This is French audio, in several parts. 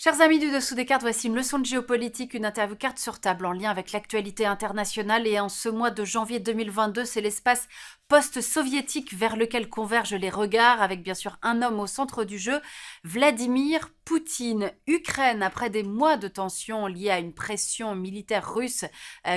Chers amis du Dessous des cartes, voici une leçon de géopolitique, une interview carte sur table en lien avec l'actualité internationale. Et en ce mois de janvier 2022, c'est l'espace post-soviétique vers lequel convergent les regards, avec bien sûr un homme au centre du jeu, Vladimir Poutine. Ukraine, après des mois de tensions liées à une pression militaire russe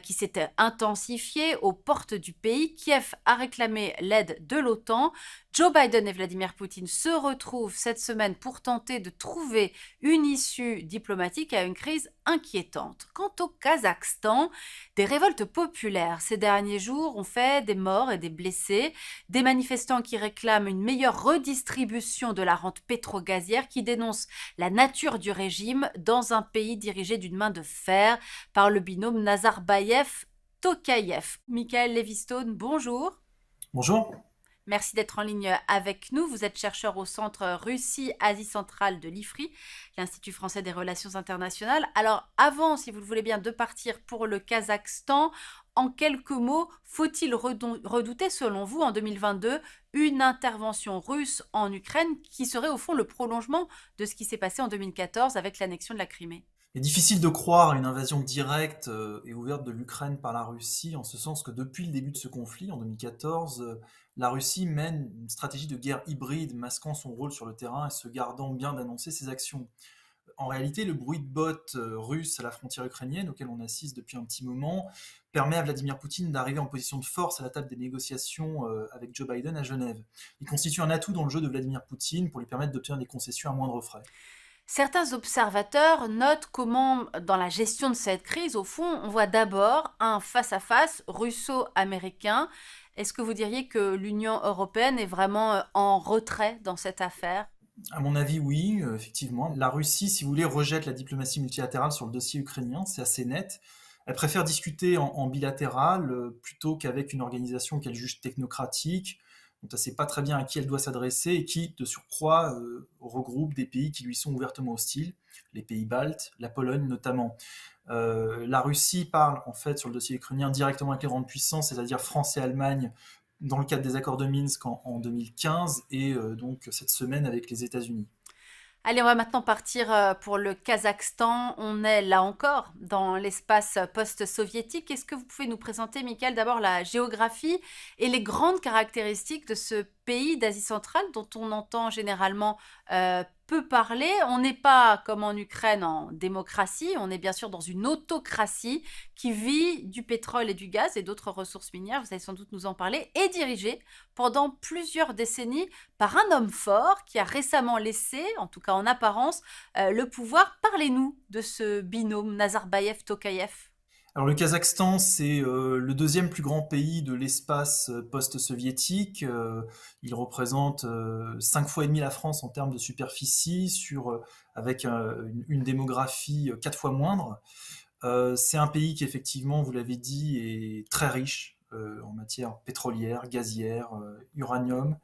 qui s'était intensifiée aux portes du pays, Kiev a réclamé l'aide de l'OTAN. Joe Biden et Vladimir Poutine se retrouvent cette semaine pour tenter de trouver une issue diplomatique à une crise inquiétante. Quant au Kazakhstan, des révoltes populaires ces derniers jours ont fait des morts et des blessés, des manifestants qui réclament une meilleure redistribution de la rente pétro-gazière, qui dénoncent la nature du régime dans un pays dirigé d'une main de fer par le binôme Nazarbayev-Tokayev. Michael Levistone, bonjour. Bonjour. Merci d'être en ligne avec nous. Vous êtes chercheur au Centre Russie-Asie centrale de l'IFRI, l'Institut français des relations internationales. Alors, avant, si vous le voulez bien, de partir pour le Kazakhstan, en quelques mots, faut-il redouter, selon vous, en 2022, une intervention russe en Ukraine qui serait au fond le prolongement de ce qui s'est passé en 2014 avec l'annexion de la Crimée? Il est difficile de croire à une invasion directe et ouverte de l'Ukraine par la Russie, en ce sens que depuis le début de ce conflit, en 2014, la Russie mène une stratégie de guerre hybride, masquant son rôle sur le terrain et se gardant bien d'annoncer ses actions. En réalité, le bruit de bottes russe à la frontière ukrainienne, auquel on assiste depuis un petit moment, permet à Vladimir Poutine d'arriver en position de force à la table des négociations avec Joe Biden à Genève. Il constitue un atout dans le jeu de Vladimir Poutine pour lui permettre d'obtenir des concessions à moindre frais. Certains observateurs notent comment, dans la gestion de cette crise, au fond, on voit d'abord un face-à-face russo-américain. Est-ce que vous diriez que l'Union européenne est vraiment en retrait dans cette affaire? À mon avis, oui, effectivement. La Russie, si vous voulez, rejette la diplomatie multilatérale sur le dossier ukrainien, c'est assez net. Elle préfère discuter en bilatéral plutôt qu'avec une organisation qu'elle juge technocratique, dont elle ne sait pas très bien à qui elle doit s'adresser et qui, de surcroît, regroupe des pays qui lui sont ouvertement hostiles, les pays baltes, la Pologne notamment. La Russie parle en fait sur le dossier ukrainien directement avec les grandes puissances, c'est-à-dire France et Allemagne, dans le cadre des accords de Minsk en 2015 et donc cette semaine avec les États-Unis. Allez, on va maintenant partir pour le Kazakhstan. On est là encore dans l'espace post-soviétique. Est-ce que vous pouvez nous présenter, Michael, d'abord la géographie et les grandes caractéristiques de ce pays d'Asie centrale dont on entend généralement peu parler? On n'est pas comme en Ukraine en démocratie, on est bien sûr dans une autocratie qui vit du pétrole et du gaz et d'autres ressources minières, vous allez sans doute nous en parler, et dirigée pendant plusieurs décennies par un homme fort qui a récemment laissé, en tout cas en apparence, le pouvoir. Parlez-nous de ce binôme Nazarbayev-Tokayev. Alors le Kazakhstan, c'est le deuxième plus grand pays de l'espace post-soviétique. Il représente 5 fois et demi la France en termes de superficie, avec une démographie 4 fois moindre. C'est un pays qui, effectivement, vous l'avez dit, est très riche en matière pétrolière, gazière, uranium,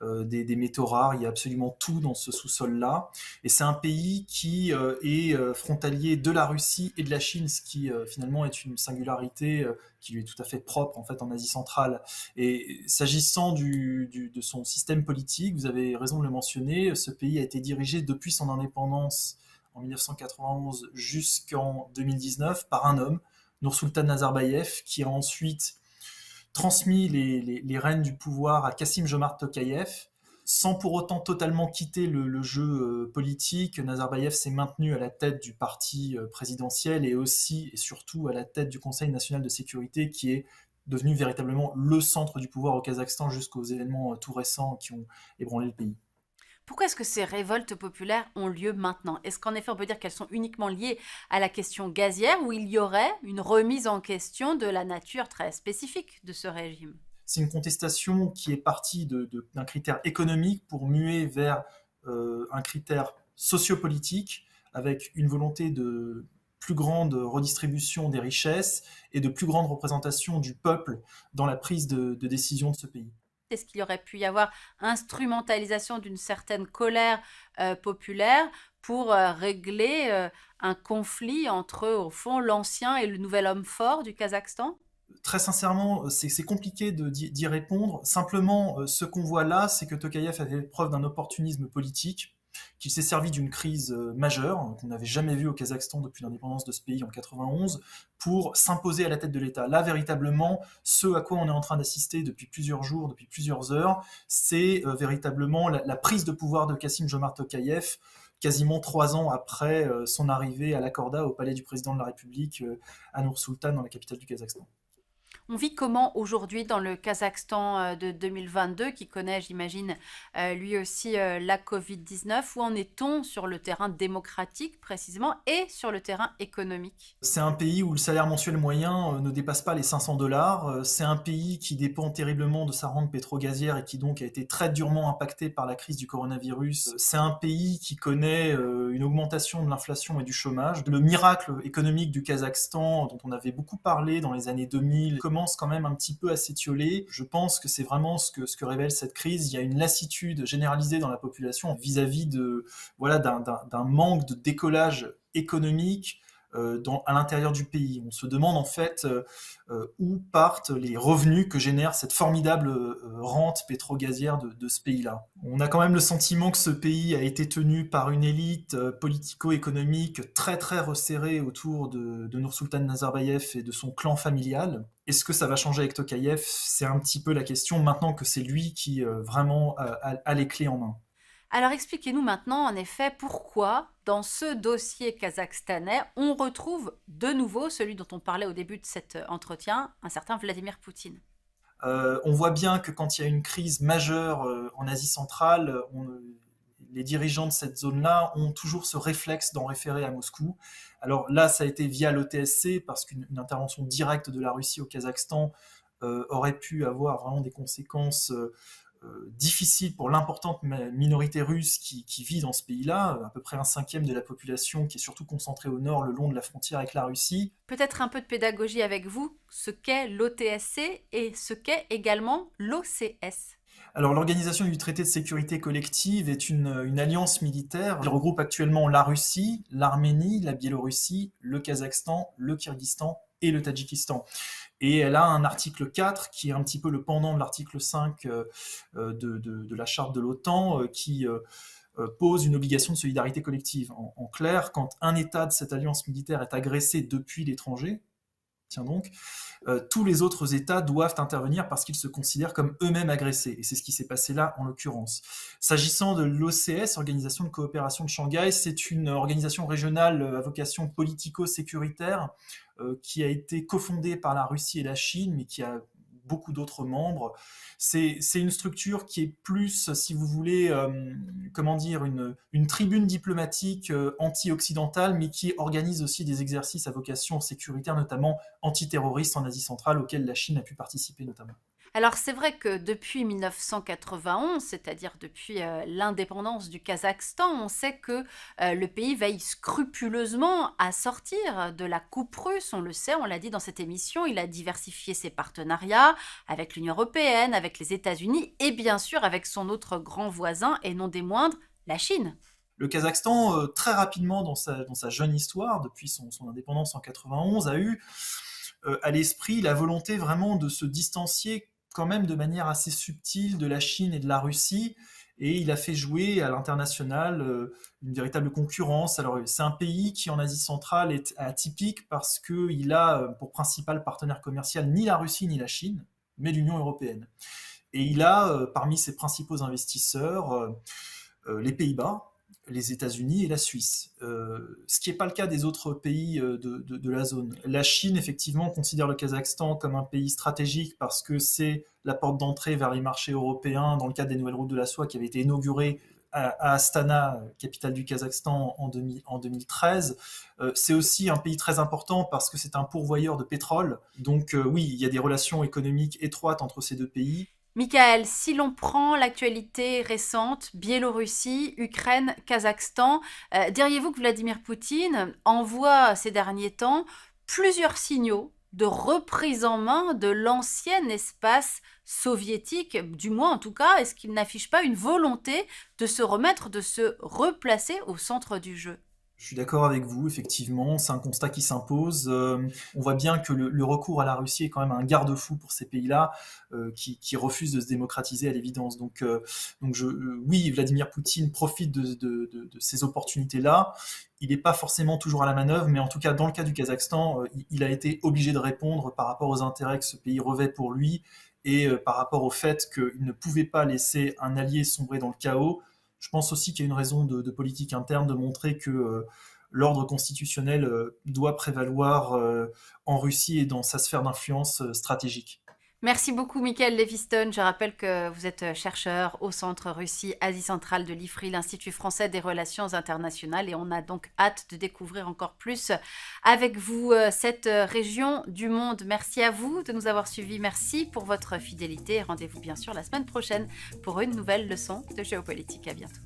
des métaux rares. Il y a absolument tout dans ce sous-sol-là. Et c'est un pays qui est frontalier de la Russie et de la Chine, ce qui finalement est une singularité qui lui est tout à fait propre en fait en Asie centrale. Et s'agissant de son système politique, vous avez raison de le mentionner, ce pays a été dirigé depuis son indépendance en 1991 jusqu'en 2019 par un homme, Nursultan Nazarbayev, qui a ensuite transmis les rênes du pouvoir à Kassim-Jomart Tokayev, sans pour autant totalement quitter le jeu politique. Nazarbayev s'est maintenu à la tête du parti présidentiel et aussi et surtout à la tête du Conseil national de sécurité, qui est devenu véritablement le centre du pouvoir au Kazakhstan jusqu'aux événements tout récents qui ont ébranlé le pays. Pourquoi est-ce que ces révoltes populaires ont lieu maintenant? Est-ce qu'en effet on peut dire qu'elles sont uniquement liées à la question gazière, ou il y aurait une remise en question de la nature très spécifique de ce régime? C'est une contestation qui est partie d'un critère économique pour muer vers un critère sociopolitique avec une volonté de plus grande redistribution des richesses et de plus grande représentation du peuple dans la prise de décision de ce pays. Est-ce qu'il y aurait pu y avoir instrumentalisation d'une certaine colère populaire pour régler un conflit entre, au fond, l'ancien et le nouvel homme fort du Kazakhstan? Très sincèrement, c'est compliqué d'y répondre. Simplement, ce qu'on voit là, c'est que Tokayev a fait preuve d'un opportunisme politique qu'il s'est servi d'une crise majeure qu'on n'avait jamais vue au Kazakhstan depuis l'indépendance de ce pays en 91 pour s'imposer à la tête de l'État. Là, véritablement, ce à quoi on est en train d'assister depuis plusieurs jours, depuis plusieurs heures, c'est véritablement la prise de pouvoir de Kassym-Jomart Tokayev quasiment 3 ans après son arrivée à l'Acorda au palais du président de la République à Nour-Sultan, dans la capitale du Kazakhstan. On vit comment aujourd'hui dans le Kazakhstan de 2022, qui connaît, j'imagine, lui aussi la Covid-19? Où en est-on sur le terrain démocratique précisément et sur le terrain économique? C'est un pays où le salaire mensuel moyen ne dépasse pas les 500 dollars. C'est un pays qui dépend terriblement de sa rente pétro-gazière et qui donc a été très durement impacté par la crise du coronavirus. C'est un pays qui connaît une augmentation de l'inflation et du chômage. Le miracle économique du Kazakhstan, dont on avait beaucoup parlé dans les années 2000, commence quand même un petit peu à s'étioler. Je pense que c'est vraiment ce que révèle cette crise. Il y a une lassitude généralisée dans la population vis-à-vis d'un manque de décollage économique à l'intérieur du pays. On se demande en fait où partent les revenus que génère cette formidable rente pétro-gazière de ce pays-là. On a quand même le sentiment que ce pays a été tenu par une élite politico-économique très très resserrée autour de Nursultan Nazarbayev et de son clan familial. Est-ce que ça va changer avec Tokayev? C'est un petit peu la question maintenant que c'est lui qui vraiment a les clés en main. Alors expliquez-nous maintenant, en effet, pourquoi dans ce dossier kazakhstanais, on retrouve de nouveau celui dont on parlait au début de cet entretien, un certain Vladimir Poutine. On voit bien que quand il y a une crise majeure en Asie centrale, les dirigeants de cette zone-là ont toujours ce réflexe d'en référer à Moscou. Alors là, ça a été via l'OTSC, parce qu'une intervention directe de la Russie au Kazakhstan aurait pu avoir vraiment des conséquences difficiles pour l'importante minorité russe qui vit dans ce pays-là, à peu près 1/5 de la population qui est surtout concentrée au nord, le long de la frontière avec la Russie. Peut-être un peu de pédagogie avec vous, ce qu'est l'OTSC et ce qu'est également l'OCS. Alors, l'Organisation du traité de sécurité collective est une alliance militaire qui regroupe actuellement la Russie, l'Arménie, la Biélorussie, le Kazakhstan, le Kirghizistan et le Tadjikistan. Et elle a un article 4 qui est un petit peu le pendant de l'article 5 de la charte de l'OTAN qui pose une obligation de solidarité collective. En clair, quand un État de cette alliance militaire est agressé depuis l'étranger, tiens donc, tous les autres États doivent intervenir parce qu'ils se considèrent comme eux-mêmes agressés. Et c'est ce qui s'est passé là, en l'occurrence. S'agissant de l'OCS, Organisation de coopération de Shanghai, c'est une organisation régionale à vocation politico-sécuritaire qui a été cofondée par la Russie et la Chine, mais qui a beaucoup d'autres membres. C'est une structure qui est plus, si vous voulez, comment dire, une tribune diplomatique anti-occidentale, mais qui organise aussi des exercices à vocation sécuritaire, notamment antiterroristes en Asie centrale, auxquels la Chine a pu participer notamment. Alors c'est vrai que depuis 1991, c'est-à-dire depuis l'indépendance du Kazakhstan, on sait que le pays veille scrupuleusement à sortir de la coupe russe. On le sait, on l'a dit dans cette émission, il a diversifié ses partenariats avec l'Union européenne, avec les États-Unis et bien sûr avec son autre grand voisin, et non des moindres, la Chine. Le Kazakhstan, très rapidement dans sa jeune histoire, depuis son indépendance en 91, a eu à l'esprit la volonté vraiment de se distancier quand même de manière assez subtile de la Chine et de la Russie, et il a fait jouer à l'international une véritable concurrence. Alors c'est un pays qui en Asie centrale est atypique parce qu'il a pour principal partenaire commercial ni la Russie ni la Chine, mais l'Union européenne. Et il a parmi ses principaux investisseurs les Pays-Bas, les États-Unis et la Suisse. Ce qui n'est pas le cas des autres pays de la zone. La Chine, effectivement, considère le Kazakhstan comme un pays stratégique parce que c'est la porte d'entrée vers les marchés européens dans le cadre des nouvelles routes de la soie qui avaient été inaugurées à Astana, capitale du Kazakhstan, en 2013. C'est aussi un pays très important parce que c'est un pourvoyeur de pétrole. Donc oui, il y a des relations économiques étroites entre ces deux pays. Michael, si l'on prend l'actualité récente, Biélorussie, Ukraine, Kazakhstan, diriez-vous que Vladimir Poutine envoie ces derniers temps plusieurs signaux de reprise en main de l'ancien espace soviétique, du moins en tout cas, est-ce qu'il n'affiche pas une volonté de se remettre, de se replacer au centre du jeu? Je suis d'accord avec vous, effectivement, c'est un constat qui s'impose. On voit bien que le recours à la Russie est quand même un garde-fou pour ces pays-là, qui refusent de se démocratiser à l'évidence. Oui, Vladimir Poutine profite de ces opportunités-là. Il n'est pas forcément toujours à la manœuvre, mais en tout cas, dans le cas du Kazakhstan, il a été obligé de répondre par rapport aux intérêts que ce pays revêt pour lui et par rapport au fait qu'il ne pouvait pas laisser un allié sombrer dans le chaos. Je pense aussi qu'il y a une raison de politique interne de montrer que l'ordre constitutionnel doit prévaloir en Russie et dans sa sphère d'influence stratégique. Merci beaucoup, Michael Leviston. Je rappelle que vous êtes chercheur au Centre Russie-Asie centrale de l'IFRI, l'Institut français des relations internationales, et on a donc hâte de découvrir encore plus avec vous cette région du monde. Merci à vous de nous avoir suivis. Merci pour votre fidélité. Rendez-vous bien sûr la semaine prochaine pour une nouvelle leçon de géopolitique. À bientôt.